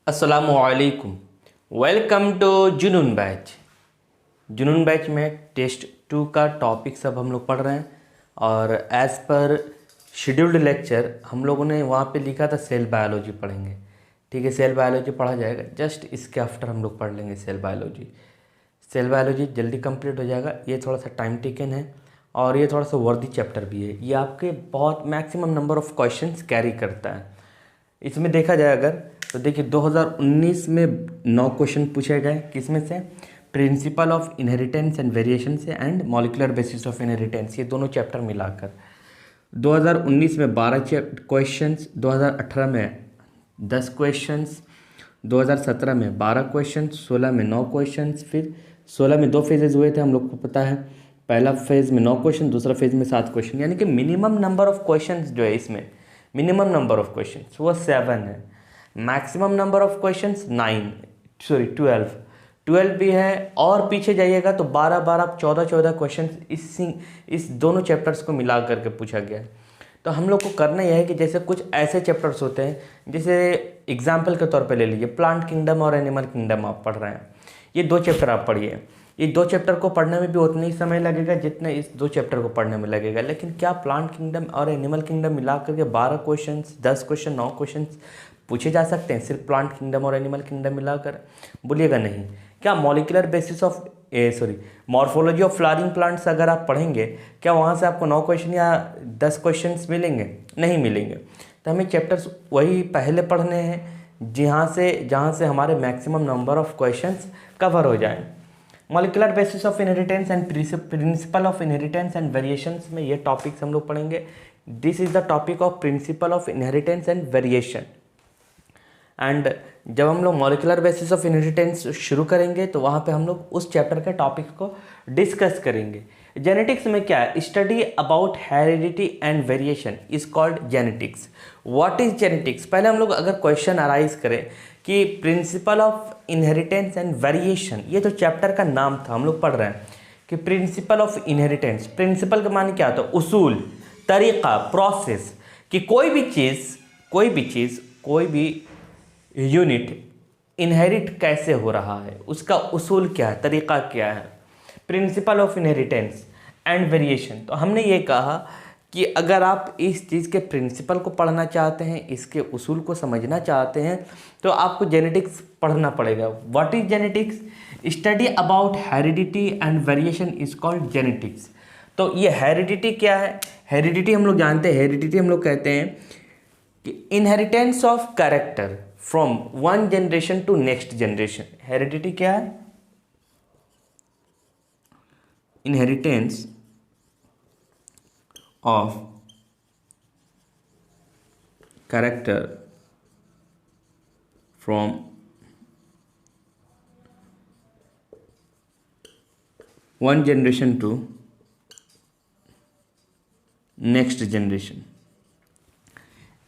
अस्सलामुअलैकुम। Welcome to जुनून batch. जुनून बैच में टेस्ट 2 का टॉपिक सब हम लोग पढ़ रहे हैं और एज़ पर शेड्यूल्ड लेक्चर हम लोगों ने वहाँ पे लिखा था सेल बायोलॉजी पढ़ेंगे। ठीक है, सेल बायोलॉजी पढ़ा जाएगा, जस्ट इसके आफ्टर हम लोग पढ़ लेंगे सेल बायोलॉजी। सेल बायोलॉजी जल्दी कंप्लीट हो जाएगा। ये थोड़ा सा टाइम टेकन है और ये थोड़ा सा वर्दी चैप्टर भी है। ये आपके बहुत maximum number of questions carry करता है। इसमें देखा जाए अगर तो देखिए 2019 में 9 क्वेश्चन पूछे गए। किसमें से? Principle of inheritance and variation से and molecular basis of inheritance, ये दोनों चैप्टर मिलाकर 2019 में 12 क्वेश्चंस, 2018 में 10 क्वेश्चंस, 2017 में 12 क्वेश्चंस, 16 में 9 क्वेश्चंस, फिर 16 में 2 फेजेज हुए थे, हम लोग को पता है। पहला फेज़ में 9 क्वेश्चन, दूसरा फेज़ में 7 क्वेश्चन, यानी कि मिनिमम नंबर ऑफ़ क्वेश्चंस जो है इसमें, मिनिमम नंबर ऑफ़ क्वेश्चंस वो 7 है। मैक्सिमम नंबर ऑफ़ क्वेश्चंस 12 भी है। और पीछे जाइएगा तो 12 14 क्वेश्चन इस दोनों चैप्टर्स को मिला करके पूछा गया है। तो हम लोग को करना यह है कि जैसे कुछ ऐसे चैप्टर्स होते हैं, जैसे एग्जाम्पल के तौर पे ले लीजिए प्लांट किंगडम और एनिमल किंगडम आप पढ़ रहे हैं, ये 2 चैप्टर आप पढ़िए। ये 2 चैप्टर को पढ़ने में भी उतना ही समय लगेगा जितना इस 2 चैप्टर को पढ़ने में लगेगा। लेकिन क्या प्लांट किंगडम और एनिमल किंगडम मिला करके 12 क्वेश्चन, 10 क्वेश्चन, 9 क्वेश्चन पूछे जा सकते हैं सिर्फ प्लांट किंगडम और एनिमल किंगडम मिलाकर? बोलिएगा नहीं। क्या molecular basis of morphology of flowering plants अगर आप पढ़ेंगे, क्या वहाँ से आपको 9 क्वेश्चन या 10 क्वेश्चन मिलेंगे? नहीं मिलेंगे। तो हमें चैप्टर्स वही पहले पढ़ने हैं जहाँ से हमारे maximum number of questions cover हो जाएं। Molecular basis of inheritance and principal of inheritance and variations में ये टॉपिक्स हम लोग पढ़ेंगे। This is the topic of principal of inheritance and variation. And जब हम लोग मॉलिक्यूलर बेसिस ऑफ इनहेरिटेंस शुरू करेंगे तो वहाँ पे हम लोग उस चैप्टर के टॉपिक को डिस्कस करेंगे। जेनेटिक्स में क्या है? Study about heredity and variation is called genetics. What is genetics? पहले हम लोग अगर क्वेश्चन अराइज करें कि principal of inheritance and variation, ये तो चैप्टर का नाम था, हम लोग पढ़ रहे हैं कि प्रिंसिपल ऑफ इनहेरिटेंस। प्रिंसिपल का माने क्या होता है? उसूल, तरीका, प्रोसेस, कि कोई भी यूनिट इनहेरिट कैसे हो रहा है, उसका उसूल क्या है, तरीका क्या है। Principal of inheritance and variation, तो हमने ये कहा कि अगर आप इस चीज़ के प्रिंसिपल को पढ़ना चाहते हैं, इसके उसूल को समझना चाहते हैं, तो आपको जेनेटिक्स पढ़ना पड़ेगा। What is genetics? Study about heredity and variation is called genetics. तो ये हेरिडिटी क्या है? हेरिडिटी हम लोग जानते हैं, हेरिडिटी हम लोग कहते हैं कि inheritance of character from one generation to next generation. Heredity क्या है? Inheritance of character from one generation to next generation.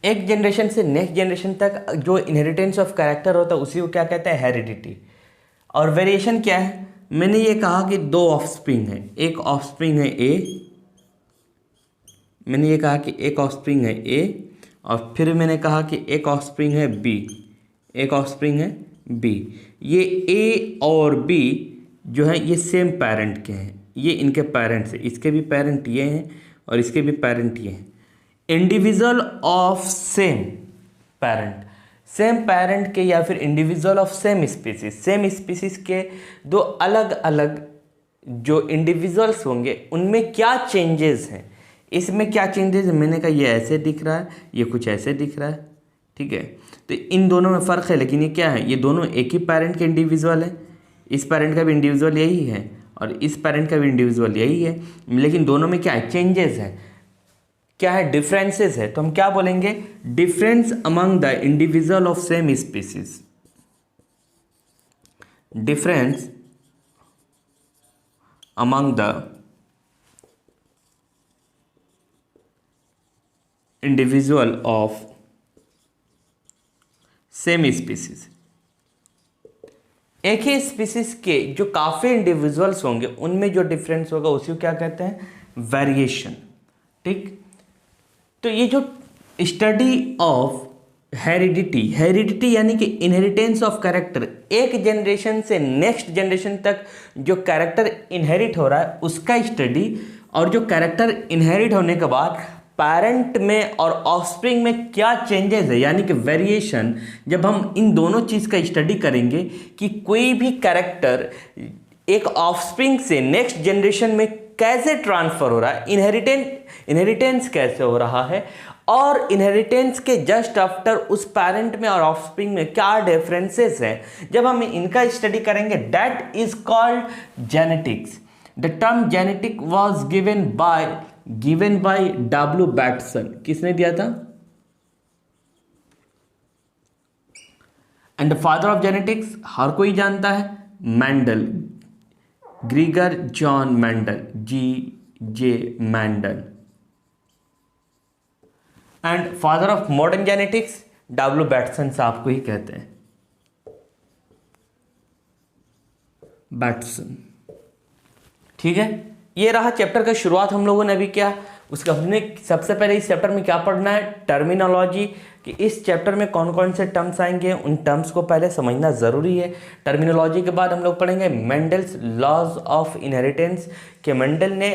एक जनरेशन से नेक्स्ट जनरेशन तक जो इनहेरिटेंस ऑफ कैरेक्टर होता है उसी को क्या कहते हैं? हेरिडिटी। और वेरिएशन क्या है? मैंने ये कहा कि 2 ऑफस्प्रिंग है, एक ऑफस्प्रिंग है ए, मैंने ये कहा कि एक ऑफस्प्रिंग है ए, और फिर मैंने कहा कि एक ऑफस्प्रिंग है बी, एक ऑफस्प्रिंग है बी। ये ए और बी जो है ये सेम पेरेंट के हैं, ये इनके पेरेंट्स हैं, इसके भी पेरेंट ये हैं और इसके भी पेरेंट ये हैं। इंडिविजुअल ऑफ सेम पेरेंट के या फिर इंडिविजुअल ऑफ सेम स्पीसीज के 2 अलग अलग जो इंडिविजुअल्स होंगे उनमें क्या चेंजेस हैं, इसमें क्या चेंजेस है? मैंने कहा ये ऐसे दिख रहा है, ये कुछ ऐसे दिख रहा है, ठीक है। तो इन दोनों में फ़र्क है, लेकिन ये क्या है? ये दोनों एक ही पेरेंट के इंडिविजुअल है। इस पेरेंट का भी इंडिविजुअल यही है और इस पेरेंट का भी इंडिविजुअल यही है, लेकिन दोनों में क्या है? चेंजेस है। क्या है? डिफरेंसेस है। तो हम क्या बोलेंगे? Difference among the individual of same species. Difference among the individual of same species. एक ही स्पीसीज के जो काफ़ी इंडिविजुअल्स होंगे उनमें जो डिफरेंस होगा उसी को क्या कहते हैं? वेरिएशन। ठीक। तो ये जो स्टडी ऑफ हेरिडिटी यानी कि इनहेरिटेंस ऑफ कैरेक्टर, एक जनरेशन से नेक्स्ट जनरेशन तक जो कैरेक्टर इनहेरिट हो रहा है उसका स्टडी, और जो कैरेक्टर इनहेरिट होने के बाद पेरेंट में और ऑफस्प्रिंग में क्या चेंजेस है यानी कि वेरिएशन। जब हम इन दोनों चीज़ का स्टडी करेंगे कि कोई भी कैरेक्टर एक ऑफस्प्रिंग से नेक्स्ट जनरेशन में कैसे ट्रांसफर हो रहा है, इनहेरिटेंस कैसे हो रहा है, और इनहेरिटेंस के जस्ट आफ्टर उस पेरेंट में और ऑफस्प्रिंग में क्या डिफरेंसेस हैं, जब हम इनका स्टडी करेंगे, that is called genetics. The term genetic was given by W Bateson. किसने दिया था? And the father of genetics हर कोई जानता है, Mendel, Gregor John Mendel, G.J. Mendel. And father of modern genetics W Bateson साहब को ही कहते हैं, बैटसन। ठीक है, ये रहा चैप्टर का शुरुआत हम लोगों ने अभी किया। उसका हमने सबसे पहले इस चैप्टर में क्या पढ़ना है, टर्मिनोलॉजी, कि इस चैप्टर में कौन कौन से टर्म्स आएंगे, उन टर्म्स को पहले समझना ज़रूरी है। टर्मिनोलॉजी के बाद हम लोग पढ़ेंगे मेंडल्स लॉज ऑफ इनहेरिटेंस, कि मेंडल ने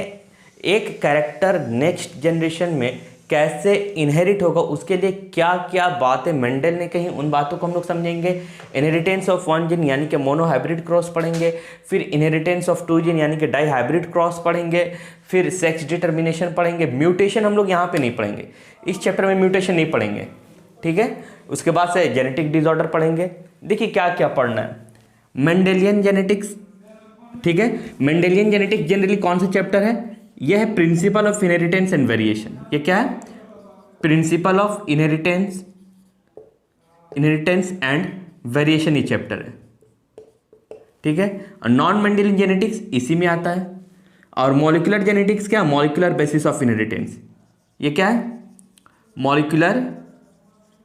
एक कैरेक्टर नेक्स्ट जनरेशन में कैसे इनहेरिट होगा, उसके लिए क्या क्या बातें मेंडल ने कही, उन बातों को हम लोग समझेंगे। इनहेरिटेंस ऑफ वन जीन यानी कि मोनोहाइब्रिड क्रॉस पढ़ेंगे, फिर इनहेरिटेंस ऑफ टू जीन यानी कि डाईहाइब्रिड क्रॉस पढ़ेंगे, फिर सेक्स डिटर्मिनेशन पढ़ेंगे। म्यूटेशन हम लोग यहाँ पे नहीं पढ़ेंगे, इस चैप्टर में म्यूटेशन नहीं पढ़ेंगे, ठीक है। उसके बाद से जेनेटिक डिसऑर्डर पढ़ेंगे। देखिए क्या क्या पढ़ना है, मेंडेलियन जेनेटिक्स, ठीक है। मेंडेलियन जेनेटिक्स जनरली कौन सा चैप्टर है? यह है principal of inheritance and variation. ये क्या है? Principal of inheritance and variation ये चैप्टर है, ठीक है। और नॉन मेंडेलियन जेनेटिक्स इसी में आता है। और मॉलिक्यूलर जेनेटिक्स क्या? Molecular basis of inheritance. ये क्या है? Molecular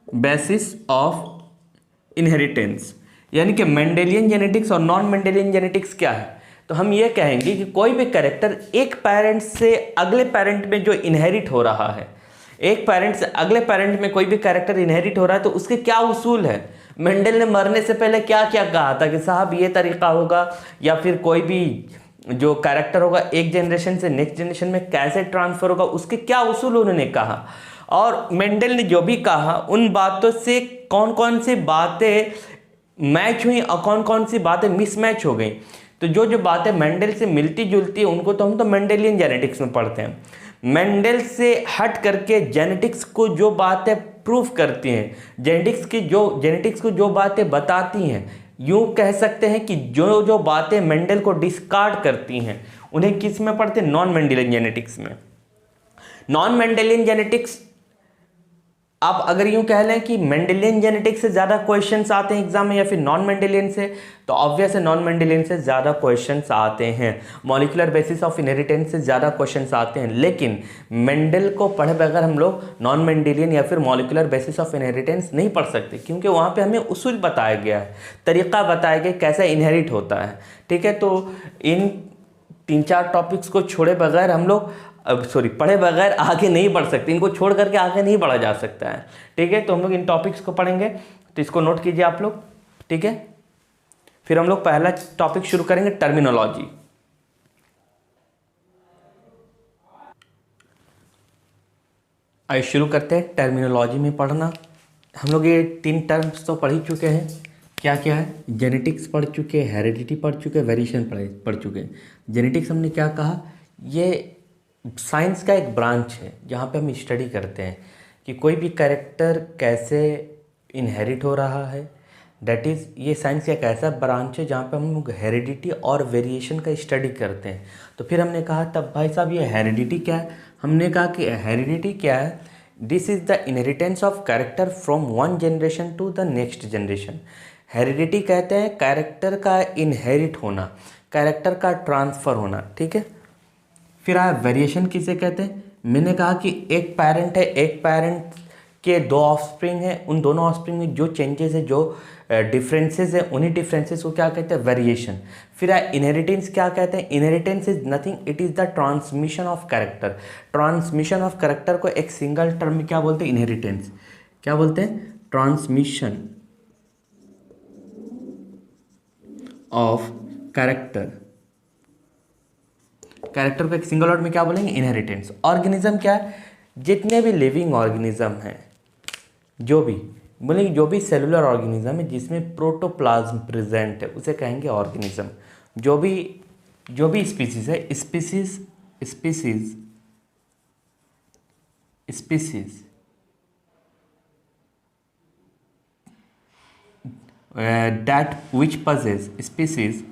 basis of inheritance. यानी कि मेंडेलियन जेनेटिक्स और नॉन मेंडेलियन जेनेटिक्स क्या है? तो हम ये कहेंगे कि कोई भी कैरेक्टर एक पेरेंट से अगले पेरेंट में जो इनहेरिट हो रहा है, एक पेरेंट से अगले पेरेंट में कोई भी कैरेक्टर इनहेरिट हो रहा है, तो उसके क्या उसूल है। मेंडल ने मरने से पहले क्या क्या कहा था कि साहब ये तरीका होगा, या फिर कोई भी जो कैरेक्टर होगा एक जनरेशन से नेक्स्ट जनरेशन में कैसे ट्रांसफर होगा, उसके क्या उसूल उन्होंने कहा। और मेंडल ने जो भी कहा उन बातों से कौन कौन सी बातें मैच हुई और कौन कौन सी बातें मिसमैच हो गई। तो जो जो बातें मेंडल से मिलती जुलती है उनको तो हम तो मेंडेलियन जेनेटिक्स में पढ़ते हैं। मेंडल से हट करके जेनेटिक्स को जो बातें प्रूफ करती हैं, जेनेटिक्स को जो बातें बताती हैं, यूँ कह सकते हैं कि जो जो बातें मेंडल को डिस्कार्ड करती हैं उन्हें किस में पढ़ते हैं? नॉन मेंडेलियन जेनेटिक्स में। नॉन मेंडेलियन जेनेटिक्स, आप अगर यूं कह लें कि मेंडेलियन जेनेटिक्स से ज़्यादा क्वेश्चंस आते हैं एग्जाम में या फिर नॉन मेंडेलियन से, तो ऑब्वियस है नॉन मेंडेलियन से ज़्यादा क्वेश्चंस आते हैं। मॉलिक्यूलर बेसिस ऑफ इनहेरिटेंस से ज़्यादा क्वेश्चंस आते हैं, लेकिन मेंडल को पढ़े बगैर हम लोग नॉन मेंडेलियन या फिर मॉलिक्यूलर बेसिस ऑफ इनहेरिटेंस नहीं पढ़ सकते, क्योंकि वहाँ पर हमें उसूल बताया गया है, तरीक़ा बताया गया कैसा इनहेरिट होता है, ठीक है। तो इन 3-4 टॉपिक्स को छोड़े बगैर हम लोग पढ़े बगैर आगे नहीं बढ़ सकते, इनको छोड़ करके आगे नहीं बढ़ा जा सकता है, ठीक है। तो हम लोग इन टॉपिक्स को पढ़ेंगे, तो इसको नोट कीजिए आप लोग, ठीक है। फिर हम लोग पहला टॉपिक शुरू करेंगे, टर्मिनोलॉजी। आइए शुरू करते हैं टर्मिनोलॉजी में पढ़ना। हम लोग ये 3 टर्म्स तो पढ़ ही चुके हैं, क्या क्या है? जेनेटिक्स पढ़ चुके, हेरिडिटी पढ़ चुके, वेरिएशन पढ़ चुके। जेनेटिक्स हमने क्या कहा, ये साइंस का एक ब्रांच है जहाँ पे हम स्टडी करते हैं कि कोई भी कैरेक्टर कैसे इनहेरिट हो रहा है। दैट इज़, ये साइंस का एक ऐसा ब्रांच है जहाँ पे हम लोग हेरिडिटी और वेरिएशन का स्टडी करते हैं। तो फिर हमने कहा तब भाई साहब ये हेरिडिटी क्या है? हमने कहा कि हेरिडिटी क्या है? This is the inheritance of character from one generation to the next generation. Heredity कहते हैं कैरेक्टर का इनहेरिट होना, कैरेक्टर का ट्रांसफ़र होना, ठीक है। फिर आया वेरिएशन, किसे कहते हैं? मैंने कहा कि एक पेरेंट है, एक पेरेंट के 2 ऑफस्प्रिंग हैं, उन दोनों ऑफस्प्रिंग में जो चेंजेस है, जो डिफरेंसेस है, उन्हीं डिफरेंसेस को क्या कहते हैं? वेरिएशन। फिर आया इनहेरिटेंस, क्या कहते हैं? Inheritance is nothing, it is the transmission of character. Transmission of character को एक सिंगल टर्म में क्या बोलते हैं? इनहेरिटेंस। क्या बोलते हैं? Transmission of character. कैरेक्टर को एक सिंगल वर्ड में क्या बोलेंगे? इनहेरिटेंस। ऑर्गेनिज्म क्या है? जितने भी लिविंग ऑर्गेनिज्म हैं, जो भी बोलेंगे, जो भी सेलुलर ऑर्गेनिज्म है जिसमें प्रोटोप्लाज्म प्रेजेंट है उसे कहेंगे ऑर्गेनिज्म। जो भी स्पीसीज है, species that which possess species,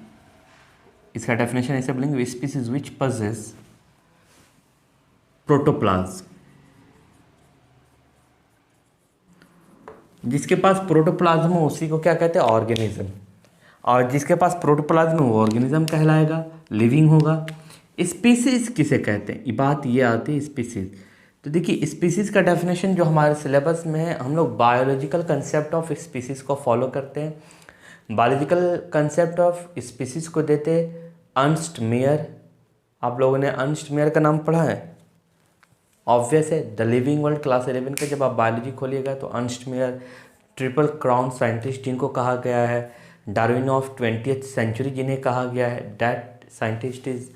इसका डेफिनेशन ऐसे बोलेंगे, स्पीसीज विच पजेस प्रोटोप्लाज्म, जिसके पास प्रोटोप्लाज्म हो उसी को क्या कहते हैं? ऑर्गेनिज्म। और जिसके पास प्रोटोप्लाज्म हो वो ऑर्गेनिज्म कहलाएगा, लिविंग होगा। स्पीसीज किसे कहते हैं? ये बात ये आती है स्पीसीज। तो देखिए, स्पीसीज का डेफिनेशन जो हमारे सिलेबस में है, हम लोग बायोलॉजिकल कंसेप्ट ऑफ स्पीसीज को फॉलो करते हैं। बायोलॉजिकल कंसेप्ट ऑफ स्पीसीज को देते अर्नस्ट मेयर। आप लोगों ने अर्नस्ट मेयर का नाम पढ़ा है? ऑब्वियस है, द लिविंग वर्ल्ड क्लास 11 का जब आप बायोलॉजी खोलिएगा तो Ernst Mayr triple crown scientist जिनको कहा गया है, डार्विन ऑफ 20th सेंचुरी जिन्हें कहा गया है, दैट साइंटिस्ट इज,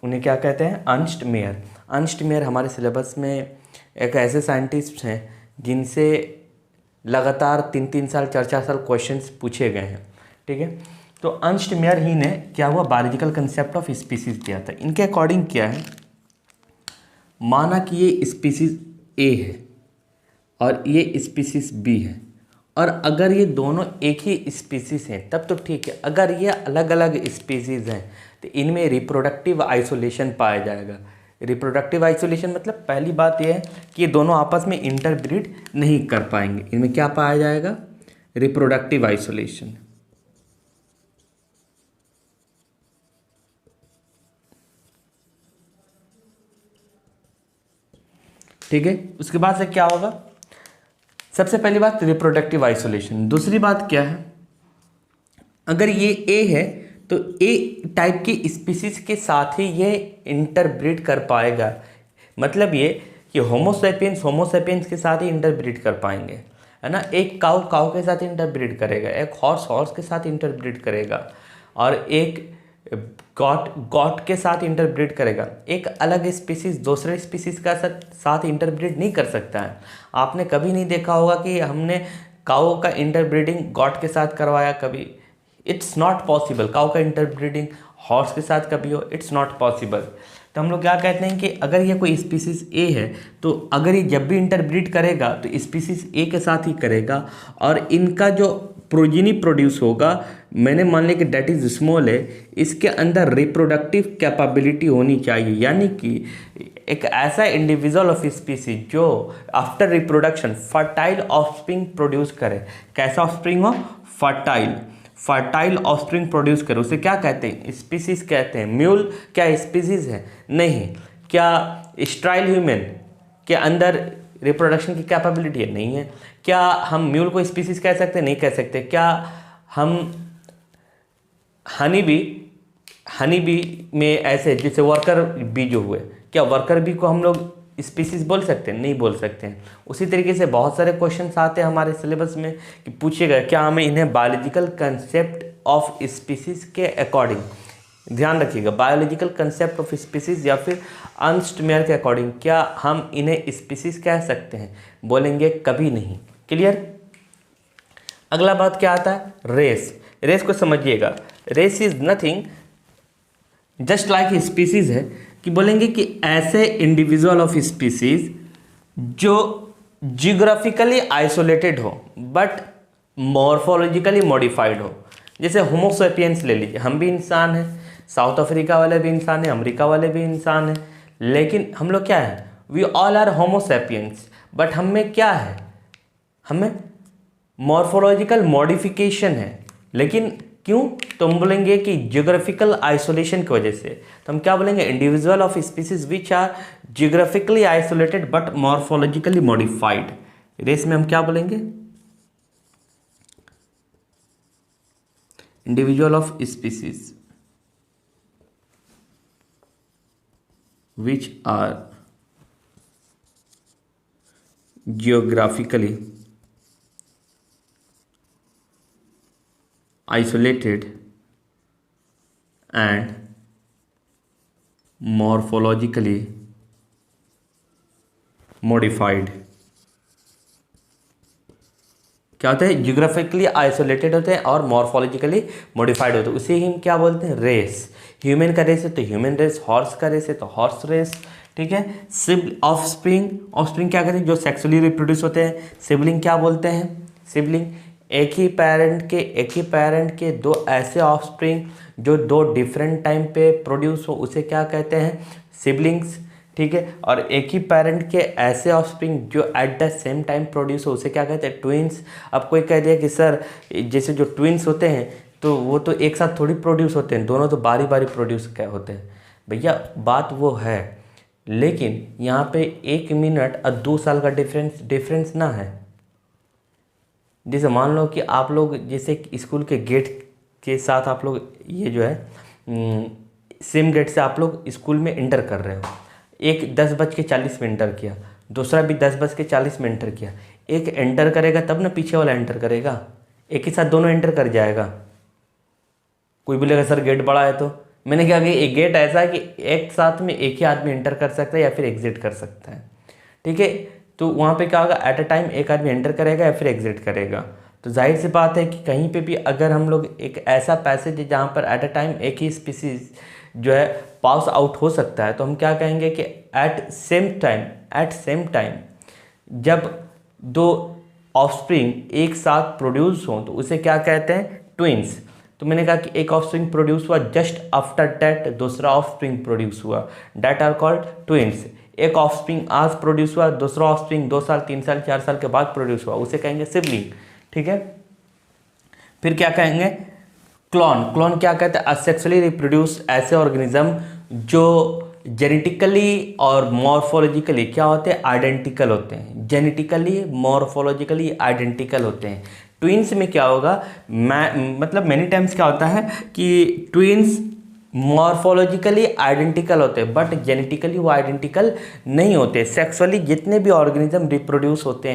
उन्हें क्या कहते हैं? Ernst Mayr. अर्नस्ट मेयर हमारे सिलेबस में एक ऐसे साइंटिस्ट हैं जिनसे लगातार 3-3 साल 4-4 साल क्वेश्चंस पूछे गए हैं, ठीक है। तो अर्नस्ट मेयर ही ने क्या हुआ? बायोलॉजिकल कंसेप्ट ऑफ स्पीसीज दिया था। इनके अकॉर्डिंग क्या है, माना कि ये स्पीसीज ए है और ये स्पीसीज बी है, और अगर ये दोनों एक ही स्पीसीज हैं तब तो ठीक है। अगर ये अलग अलग स्पीसीज हैं तो इनमें रिप्रोडक्टिव आइसोलेशन पाया जाएगा। रिप्रोडक्टिव आइसोलेशन मतलब पहली बात यह है कि ये दोनों आपस में इंटरब्रीड नहीं कर पाएंगे। इनमें क्या पाया जाएगा? Reproductive isolation. ठीक है, उसके बाद से क्या होगा? सबसे पहली बात रिप्रोडक्टिव आइसोलेशन। दूसरी बात क्या है? अगर ये ए है तो ए टाइप की स्पीसीज के साथ ही ये इंटरब्रीड कर पाएगा। मतलब ये कि होमोसेपियंस के साथ ही इंटरब्रीड कर पाएंगे, है ना। एक काऊ के साथ इंटरब्रीड करेगा, एक हॉर्स के साथ इंटरब्रीड करेगा, और एक गॉट के साथ इंटरब्रीड करेगा। एक अलग स्पीसीज दूसरे स्पीसीज का साथ इंटरब्रीड नहीं कर सकता है। आपने कभी नहीं देखा होगा कि हमने काऊ का इंटरब्रीडिंग गॉट के साथ करवाया कभी। It's not possible. काऊ का इंटरब्रीडिंग हॉर्स के साथ कभी हो, इट्स नॉट पॉसिबल। तो हम लोग क्या कहते हैं कि अगर ये कोई स्पीसीज ए है तो अगर ये जब भी इंटरब्रीड करेगा तो स्पीसीज ए के साथ ही करेगा, और इनका जो प्रोजीनी प्रोड्यूस होगा, मैंने मान लिया कि डेट इज स्मॉल है, इसके अंदर रिप्रोडक्टिव कैपेबिलिटी होनी चाहिए। यानी कि एक ऐसा इंडिविजुअल ऑफ स्पीसीज जो after reproduction fertile offspring produce करे। कैसा ऑफस्प्रिंग हो? फर्टाइल ऑफस्प्रिंग प्रोड्यूस करे, उसे क्या कहते हैं? स्पीसीज कहते हैं। म्यूल क्या स्पीसीज है? नहीं। क्या स्ट्राइल ह्यूमन के अंदर रिप्रोडक्शन की कैपेबिलिटी है? नहीं है। क्या हम म्यूल को स्पीसीज कह सकते हैं? नहीं कह सकते। क्या हम हनी बी में ऐसे जैसे वर्कर बी जो हुए, क्या वर्कर बी को हम लोग स्पीसीज बोल सकते हैं? नहीं बोल सकते हैं। उसी तरीके से बहुत सारे क्वेश्चंस आते हैं हमारे सिलेबस में कि पूछेगा क्या हमें इन्हें बायोलॉजिकल कंसेप्ट ऑफ स्पीसीज के अकॉर्डिंग, ध्यान रखिएगा, बायोलॉजिकल कंसेप्ट ऑफ स्पीसीज या फिर अर्नस्ट मेयर के अकॉर्डिंग क्या हम इन्हें स्पीसीज कह सकते हैं? बोलेंगे कभी नहीं। क्लियर? अगला बात क्या आता है? रेस को समझिएगा। Race is nothing just like species है, कि बोलेंगे कि ऐसे इंडिविजुअल ऑफ स्पीसीज जो जियोग्राफिकली आइसोलेटेड हो बट मॉर्फोलॉजिकली मॉडिफाइड हो। जैसे होमोसेपियंस ले लीजिए, हम भी इंसान हैं, साउथ अफ्रीका वाले भी इंसान हैं, अमेरिका वाले भी इंसान हैं, लेकिन हम लोग क्या है? We all are homo sapiens. But हम में क्या है? हमें मॉर्फोलॉजिकल मॉडिफिकेशन है। लेकिन क्यों? तो हम बोलेंगे कि जियोग्राफिकल आइसोलेशन की वजह से। तो हम क्या बोलेंगे? Individual of species which are geographically isolated but morphologically modified. Race में हम क्या बोलेंगे? Individual of species which are geographically isolated and morphologically modified। क्या होता है? जियोग्राफिकली आइसोलेटेड होते हैं और मॉर्फोलॉजिकली मॉडिफाइड होते हैं। उसे ही हम क्या बोलते हैं? रेस। ह्यूमन का रेस है तो ह्यूमन रेस, हॉर्स का रेस है तो हॉर्स रेस। ठीक है। ऑफस्प्रिंग, ऑफस्प्रिंग क्या कहते हैं? जो सेक्सुअली रिप्रोड्यूस होते हैं। सिबलिंग क्या बोलते हैं? सिबलिंग एक ही पैरेंट के दो ऐसे ऑफस्प्रिंग जो दो डिफरेंट टाइम पे प्रोड्यूस हो, उसे क्या कहते हैं? सिबलिंग्स। ठीक है। और एक ही पेरेंट के ऐसे ऑफस्प्रिंग जो at the same time produce हो, उसे क्या कहते हैं? ट्विंस। अब कोई कह दिया कि सर जैसे जो ट्विंस होते हैं तो वो तो एक साथ थोड़ी प्रोड्यूस होते हैं, दोनों तो बारी बारी प्रोड्यूस क्या होते हैं। भैया बात वो है, लेकिन यहाँ पे 1 मिनट और 2 साल का डिफरेंस ना है। जैसे मान लो कि आप लोग जैसे स्कूल के गेट के साथ आप लोग ये जो है सेम गेट से आप लोग स्कूल में इंटर कर रहे हो। एक 10:40 में एंटर किया, दूसरा भी 10:40 में एंटर किया। एक एंटर करेगा तब ना पीछे वाला एंटर करेगा, एक ही साथ दोनों एंटर कर जाएगा। कोई बोलेगा सर गेट बड़ा है, तो मैंने क्या किया, एक गेट ऐसा है कि एक साथ में एक ही आदमी एंटर कर सकता है या फिर एग्जिट कर सकता है। ठीक है। तो वहाँ पे क्या होगा, एट अ टाइम एक आदमी एंटर करेगा या फिर एग्जिट करेगा। तो जाहिर सी बात है कि कहीं पे भी अगर हम लोग एक ऐसा पैसेज है जहाँ पर एट अ टाइम एक ही स्पीसीज जो है पास आउट हो सकता है, तो हम क्या कहेंगे कि एट सेम टाइम जब दो ऑफस्प्रिंग एक साथ प्रोड्यूस हों तो उसे क्या कहते हैं? ट्विंस। तो मैंने कहा कि एक ऑफस्प्रिंग प्रोड्यूस हुआ, जस्ट आफ्टर दैट दूसरा ऑफस्प्रिंग प्रोड्यूस हुआ, दैट आर कॉल्ड ट्विंस। एक ऑफस्प्रिंग आज प्रोड्यूस हुआ, दूसरा ऑफस्प्रिंग 2 साल 3 साल 4 साल के बाद प्रोड्यूस हुआ, उसे कहेंगे सिबलिंग। ठीक है। फिर क्या कहेंगे? क्लोन क्या कहते हैं? असेक्सुअली रिप्रोड्यूस ऐसे ऑर्गेनिज्म जो जेनेटिकली और मॉर्फोलॉजिकली क्या होते हैं? आइडेंटिकल होते हैं। जेनेटिकली मॉर्फोलॉजिकली आइडेंटिकल होते हैं। ट्विंस में क्या होगा, मतलब मेनी टाइम्स क्या होता है कि ट्विंस मॉर्फोलॉजिकली आइडेंटिकल होते हैं बट जेनेटिकली वो आइडेंटिकल नहीं होते। सेक्सुअली जितने भी ऑर्गेनिज्म रिप्रोड्यूस होते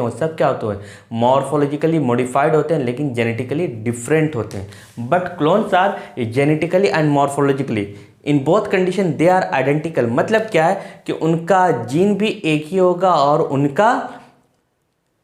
हैं वो सब क्या होते हैं? मॉर्फोलॉजिकली मॉडिफाइड होते हैं लेकिन जेनेटिकली डिफरेंट होते हैं। But clones are genetically and morphologically in both condition they are identical. मतलब क्या है कि उनका जीन भी एक ही होगा और उनका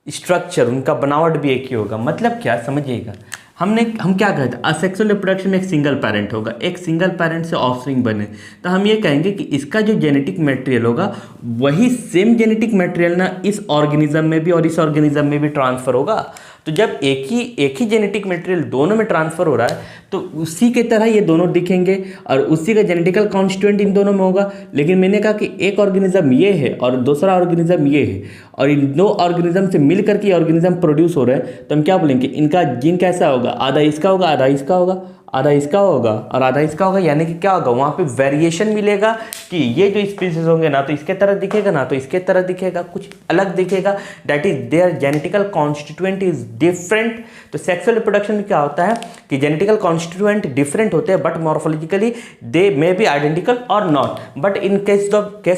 स्ट्रक्चर, उनका बनावट भी एक ही होगा। मतलब क्या, समझिएगा। हम क्या कहते हैं? असेक्सुअल रिप्रोडक्शन में एक सिंगल पेरेंट होगा, एक सिंगल पेरेंट से ऑफस्प्रिंग बने, तो हम ये कहेंगे कि इसका जो जेनेटिक मटेरियल होगा वही सेम जेनेटिक मटेरियल ना इस ऑर्गेनिज्म में भी और इस ऑर्गेनिज्म में भी ट्रांसफर होगा। तो जब एक ही जेनेटिक मटेरियल दोनों में ट्रांसफर हो रहा है तो उसी के तरह ये दोनों दिखेंगे और उसी का जेनेटिकल कॉन्स्टिट्यूएंट इन दोनों में होगा। लेकिन मैंने कहा कि एक ऑर्गेनिज्म ये है और दूसरा ऑर्गेनिज्म ये है और इन दो ऑर्गेनिज्म से मिल करके ऑर्गेनिज्म प्रोड्यूस हो रहे हैं, तो हम क्या बोलेंगे? इनका जीन कैसा होगा? आधा इसका होगा, आधा इसका होगा, आधा इसका होगा और आधा इसका होगा। यानी कि क्या होगा, वहाँ पे वेरिएशन मिलेगा कि ये जो स्पीसीज होंगे ना तो इसके तरह दिखेगा ना तो इसके तरह दिखेगा, कुछ अलग दिखेगा। That is their genetical constituent is different. तो सेक्सुअल रिप्रोडक्शन में क्या होता है कि जेनेटिकल कॉन्स्टिट्यूएंट डिफरेंट होते हैं but morphologically they may be identical or not. But in case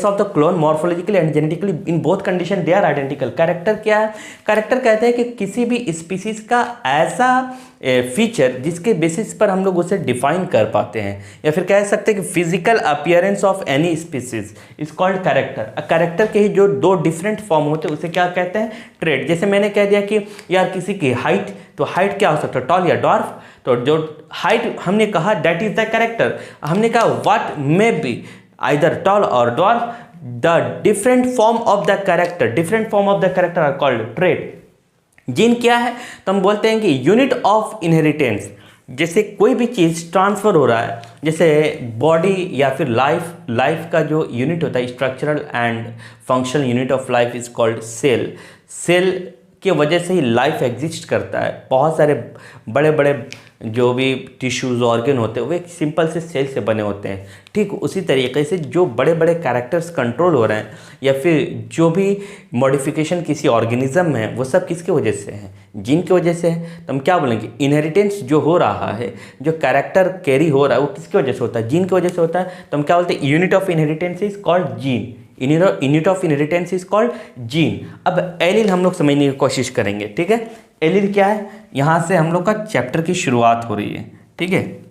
of the clone morphologically and genetically in both condition they are identical. Character क्या है? कैरेक्टर कहते हैं कि किसी भी स्पीसीज का ऐसा फीचर जिसके बेसिस पर हम लोग उसे डिफाइन कर पाते हैं, या फिर कह सकते हैं कि physical appearance of any species is called character. Character के ही जो दो डिफरेंट फॉर्म होते हैं उसे क्या कहते हैं? ट्रेड। जैसे मैंने कह दिया कि यार किसी की हाइट, तो हाइट क्या हो सकता है? टॉल या डॉर्फ। तो जो हाइट हमने कहा दैट इज द कैरेक्टर। हमने कहा what may be either tall or dwarf, the different form of the character are called trait. Gene क्या है? तो हम बोलते हैं कि यूनिट ऑफ इनहेरिटेंस। जैसे कोई भी चीज़ ट्रांसफ़र हो रहा है, जैसे बॉडी या फिर लाइफ का जो यूनिट होता है, structural and functional unit of life is called cell. Cell की वजह से ही लाइफ एग्जिस्ट करता है। बहुत सारे बड़े बड़े जो भी टिश्यूज़ ऑर्गन होते हैं वो एक सिंपल से सेल से बने होते हैं। ठीक उसी तरीके से जो बड़े बड़े कैरेक्टर्स कंट्रोल हो रहे हैं या फिर जो भी मॉडिफिकेशन किसी ऑर्गेनिज्म में है वो सब किसके वजह से है? जीन की वजह से है। तो हम क्या बोलेंगे? इनहेरिटेंस जो हो रहा है, जो कैरेक्टर कैरी हो रहा है वो किसकी वजह से होता है? जीन की वजह से होता है। तो हम क्या बोलते हैं? Unit of inheritance is called gene. Unit of inheritance is called gene. अब एलील हम लोग समझने की कोशिश करेंगे, ठीक है। एलील क्या है, यहां से हम लोग का चैप्टर की शुरुआत हो रही है, ठीक है।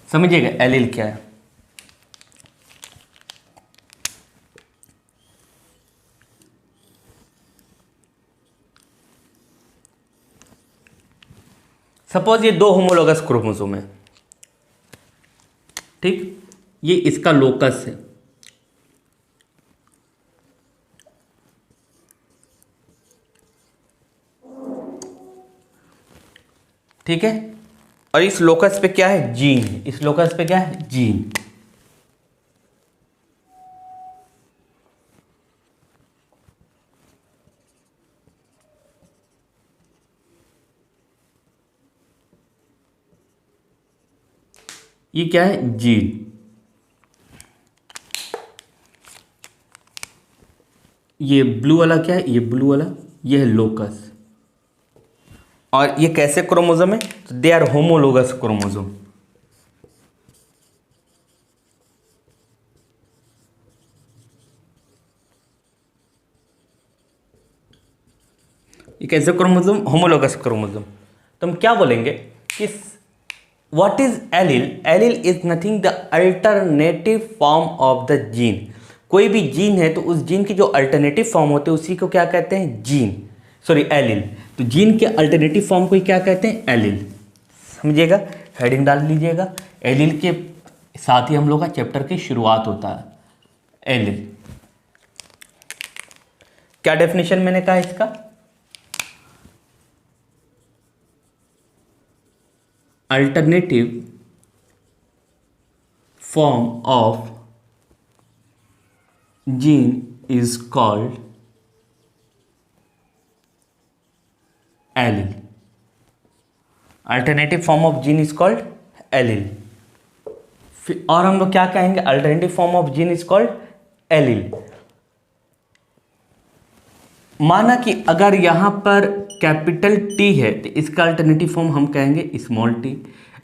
समझिएगा एलील क्या है। सपोज ये दो होमोलोगस क्रोमोसोम है, ठीक, ये इसका लोकस है, ठीक है। और इस लोकस पे क्या है, जीन है। इस लोकस पे क्या है, जीन। ये क्या है, जीन। ये ब्लू वाला क्या है, ये ब्लू वाला, ये है लोकस। और ये कैसे क्रोमोसोम है, तो दे आर होमोलोगस क्रोमोसोम। ये कैसे क्रोमोसोम, होमोलोगस क्रोमोसोम। तो हम क्या बोलेंगे कि what is allele, allele is nothing the alternative form of the gene. कोई भी जीन है तो उस जीन की जो अल्टरनेटिव फॉर्म होते हैं उसी को क्या कहते हैं, जीन, सॉरी एलील। तो जीन के अल्टरनेटिव फॉर्म को क्या कहते हैं, एलील। समझिएगा, हेडिंग डाल लीजिएगा। एलील के साथ ही हम लोग का चैप्टर की शुरुआत होता है, एलील। क्या डेफिनेशन मैंने कहा इसका, alternative form of gene is called allele. Alternative form of gene is called allele. और हम लोग क्या कहेंगे, alternative form of gene is called allele. माना कि अगर यहां पर कैपिटल टी है तो इसका अल्टरनेटिव फॉर्म हम कहेंगे स्मॉल टी।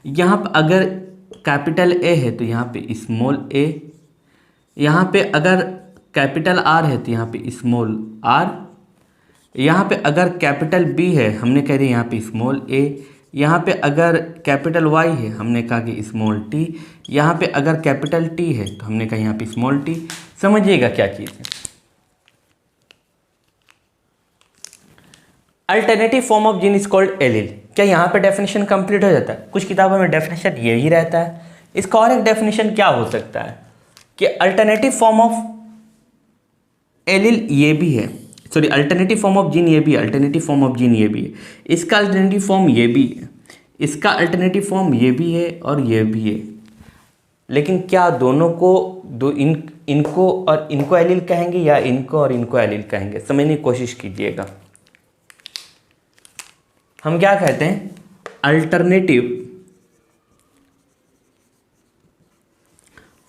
यहां पर अगर कैपिटल ए है तो यहां पे स्मॉल ए। यहां पे अगर कैपिटल आर है तो यहां पे स्मॉल आर। यहाँ पे अगर कैपिटल बी है हमने कह दिया यहाँ पे स्मॉल ए। यहाँ पे अगर कैपिटल वाई है हमने कहा कि स्मॉल टी। यहाँ पे अगर कैपिटल टी है तो हमने कहा यहाँ पे स्मॉल टी। समझिएगा क्या चीज़ है, alternative form of gene is called allele. क्या यहाँ पे डेफिनेशन कंप्लीट हो जाता है, कुछ किताबों में डेफिनेशन यही रहता है। इसका और एक डेफिनेशन क्या हो सकता है कि अल्टरनेटिव फॉर्म ऑफ एलील ये भी है, sorry alternative form of gene ये भी है, अल्टरनेटिव फॉर्म ऑफ जीन ये भी है, इसका अल्टरनेटिव फॉर्म ये भी है, इसका अल्टरनेटिव फॉर्म ये भी है और ये भी है। लेकिन क्या दोनों को इनको और इनको एलील कहेंगे या इनको और इनको एलील कहेंगे, समझने की कोशिश कीजिएगा। हम क्या कहते हैं, alternative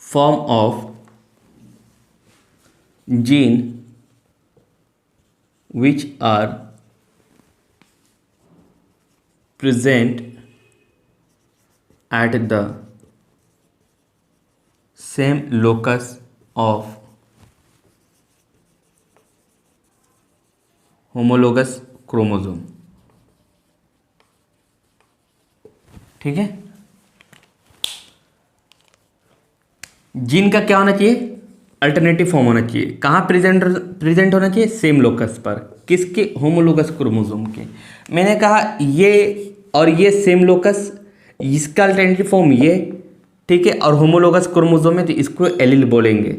form of gene which are present at the same locus of homologous chromosome। ठीक है, जीन का क्या होना चाहिए, अल्टरनेटिव फॉर्म होना चाहिए। कहाँ प्रेजेंट होना चाहिए, सेम लोकस पर, किसके, होमोलोगस क्रोमोसोम के। मैंने कहा ये और ये सेम लोकस, इसका अल्टरनेटिव फॉर्म ये, ठीक है, और होमोलोगस क्रोमोसोम है तो इसको एलील बोलेंगे।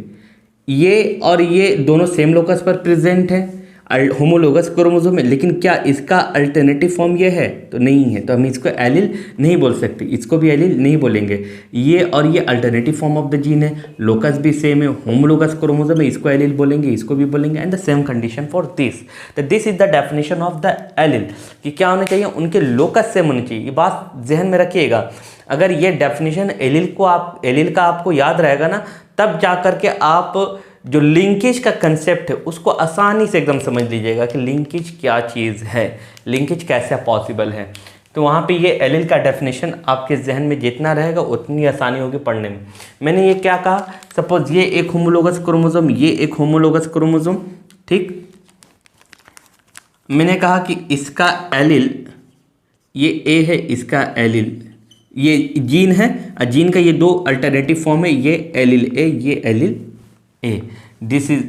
ये और ये दोनों सेम लोकस पर प्रेजेंट है होमोलोगस क्रोमोसोम में, लेकिन क्या इसका अल्टरनेटिव फॉर्म ये है, तो नहीं है, तो हम इसको एलील नहीं बोल सकते, इसको भी एलील नहीं बोलेंगे। ये और ये alternative form of the gene है, लोकस भी सेम है, होमोलोगस क्रोमोसोम है, इसको एलील बोलेंगे, इसको भी बोलेंगे। And the same condition for this, तो this is the definition of the allele, कि क्या होना चाहिए, उनके लोकस सेम होने चाहिए। ये बात जहन में रखिएगा। अगर ये डेफिनेशन एलील का आपको याद रहेगा ना, तब जा करके आप जो लिंकेज का कंसेप्ट है उसको आसानी से एकदम समझ लीजिएगा कि लिंकेज क्या चीज़ है, लिंकेज कैसे पॉसिबल है। तो वहाँ पे ये एलील का डेफिनेशन आपके जहन में जितना रहेगा उतनी आसानी होगी पढ़ने में। मैंने ये क्या कहा, सपोज ये एक होमोलोगस क्रोमोसोम, ये एक होमोलोगस क्रोमोसोम, ठीक। मैंने कहा कि इसका एलील, ये ए है, इसका एलील, ये जीन है, जीन का ये दो अल्टरनेटिव फॉर्म है, ये एलील ए, ये allele A, this is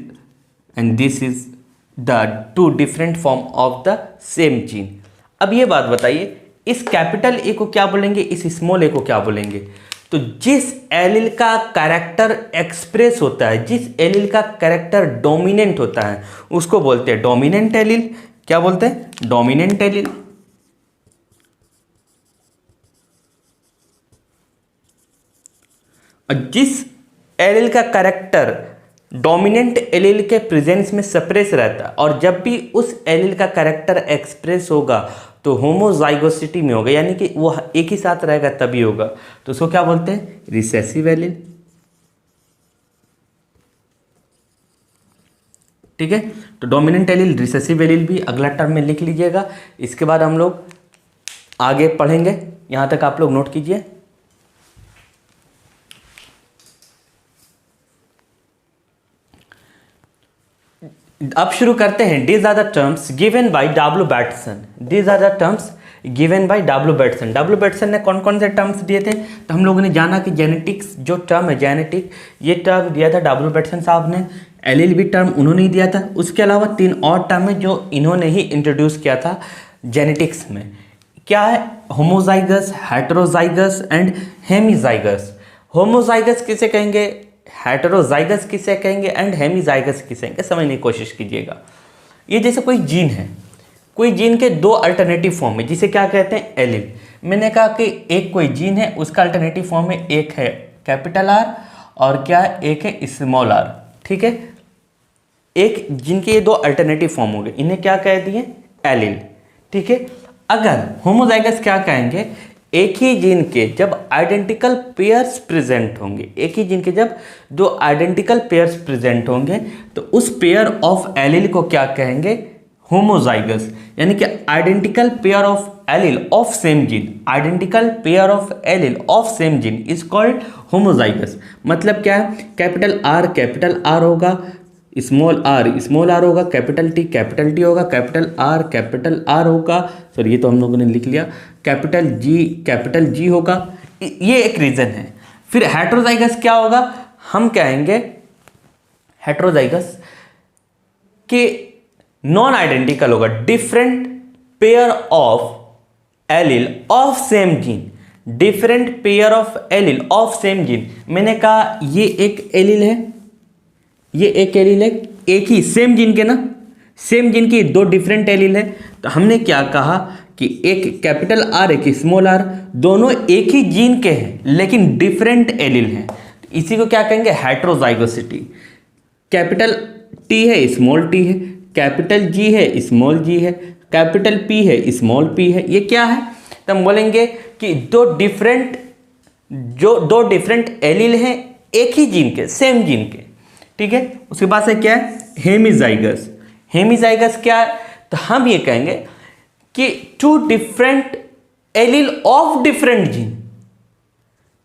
and this is the two different form of the same gene. अब ये बात बताइए, इस कैपिटल ए को क्या बोलेंगे, इस स्मॉल ए को क्या बोलेंगे? तो जिस एलील का कैरेक्टर एक्सप्रेस होता है, जिस एलील का कैरेक्टर डोमिनेंट होता है उसको बोलते हैं डोमिनेंट एलील। क्या बोलते हैं? Dominant allele. और जिस एलील का कैरेक्टर डोमिनेंट एलील के प्रेजेंस में सप्रेस रहता है और जब भी उस एलील का कैरेक्टर एक्सप्रेस होगा तो होमोजाइगोसिटी में होगा, यानी कि वो एक ही साथ रहेगा तभी होगा, तो उसको क्या बोलते हैं? Recessive allele. ठीक है, तो डोमिनेंट एलील, रिसेसिव एलील भी अगला टर्म में लिख लीजिएगा। इसके बाद हम लोग आगे पढ़ेंगे, यहां तक आप लोग नोट कीजिए। अब शुरू करते हैं। These are the terms given by W. Bateson. These are the terms given by W. Bateson. W. Bateson ने कौन कौन से टर्म्स दिए थे? तो हम लोगों ने जाना कि जेनेटिक्स जो टर्म है, जेनेटिक, ये टर्म दिया था W. Bateson साहब ने। एलील भी टर्म उन्होंने ही दिया था। उसके अलावा 3 और टर्म है जो इन्होंने ही इंट्रोड्यूस किया था जेनेटिक्स में। क्या है? Homozygous, heterozygous and hemizygous. Homozygous किसे कहेंगे, हेटेरोजाइगस किसे कहेंगे एंड हेमीजाइगस किसे कहेंगे, समझने की कोशिश कीजिएगा। ये जैसे कोई जीन है, कोई जीन के 2 अल्टरनेटिव फॉर्म है जिसे क्या कहते हैं? एलील। मैंने कहा कि एक कोई जीन है उसका अल्टरनेटिव फॉर्म है, एक है कैपिटल आर और क्या है, एक है स्मॉल आर। ठीक है, एक जीन के ये 2 अल्टरनेटिव फॉर्म हो गए, इन्हें क्या कह दिए? एलील। ठीक है, अगर होमोजाइगस क्या कहेंगे? एक ही जीन के जब आइडेंटिकल पेयर्स प्रेजेंट होंगे, एक ही जीन के जब 2 आइडेंटिकल पेयर्स प्रेजेंट होंगे तो उस पेयर ऑफ एलील को क्या कहेंगे? होमोजाइगस। यानी कि identical pair of allele of same gene, identical pair of allele of same gene is called homozygous. मतलब क्या है? कैपिटल आर होगा, स्मॉल आर होगा, कैपिटल टी होगा, कैपिटल आर होगा, सॉरी ये तो हम लोगों ने लिख लिया, कैपिटल जी होगा। ये एक रीजन है। फिर हेटेरोजाइगस क्या होगा? हम कहेंगे हेटेरोजाइगस कि नॉन आइडेंटिकल होगा, different pair of allele of same gene, different pair of allele of same gene. मैंने कहा ये एक एलील है, ये एक एलील है, एक ही सेम जीन के ना, सेम जीन की 2 डिफरेंट एलील है। तो हमने क्या कहा कि एक कैपिटल आर एक स्मॉल आर, दोनों एक ही जीन के हैं लेकिन डिफरेंट एलील हैं, इसी को क्या कहेंगे? हेटेरोजाइगोसिटी। कैपिटल टी है, स्मॉल टी है, कैपिटल जी है, स्मॉल जी है, कैपिटल पी है, स्मॉल पी है। ये क्या है? तो हम बोलेंगे कि 2 डिफरेंट एलील हैं एक ही जीन के, सेम जीन के। ठीक है, उसके बाद से क्या है? हेमीजाइगस। हेमीजाइगस क्या है? तो हम ये कहेंगे कि 2 different allele of different gene,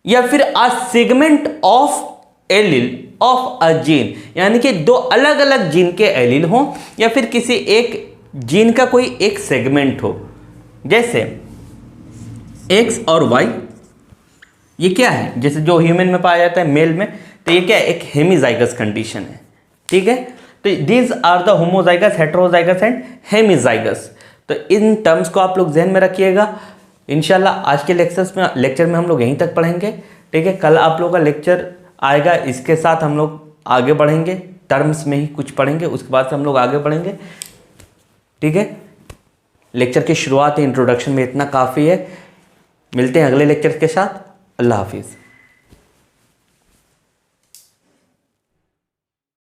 या फिर a segment of allele of a gene, यानी कि 2 अलग अलग जीन के एलील हो या फिर किसी एक जीन का कोई एक सेगमेंट हो। जैसे एक्स और वाई, ये क्या है? जैसे जो ह्यूमन में पाया जाता है मेल में, तो ये क्या है? एक हेमीजाइगस कंडीशन है। ठीक है, तो these are the homozygous, heterozygous and hemizygous. तो इन टर्म्स को आप लोग ध्यान में रखिएगा। इंशाल्लाह आज के लेक्चर में हम लोग यहीं तक पढ़ेंगे। ठीक है, कल आप लोगों का लेक्चर आएगा, इसके साथ हम लोग आगे बढ़ेंगे, टर्म्स में ही कुछ पढ़ेंगे, उसके बाद से हम लोग आगे बढ़ेंगे। ठीक है, लेक्चर की शुरुआत इंट्रोडक्शन में इतना काफ़ी है। मिलते हैं अगले लेक्चर के साथ। अल्लाह हाफिज़।